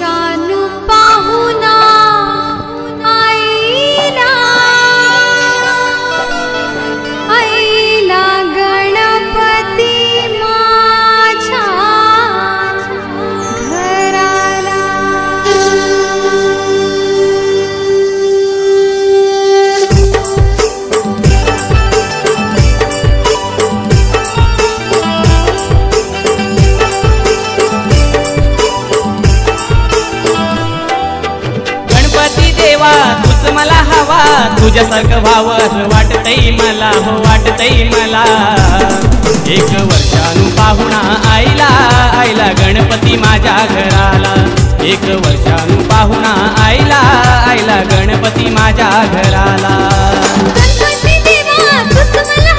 वर्षानु पाहुणा आईला आईला गणपती माझ्या घराला। तूच मला हवा, तुझ्यासारखं व्हावं वाटतंय मला, हो वाटतंय मला। एक वर्षानु पाहुणा आईला आईला गणपती माझ्या घराला। एक वर्षानु पाहुणा आईला आईला गणपती माझ्या घराला। गणपती देवा तूच मला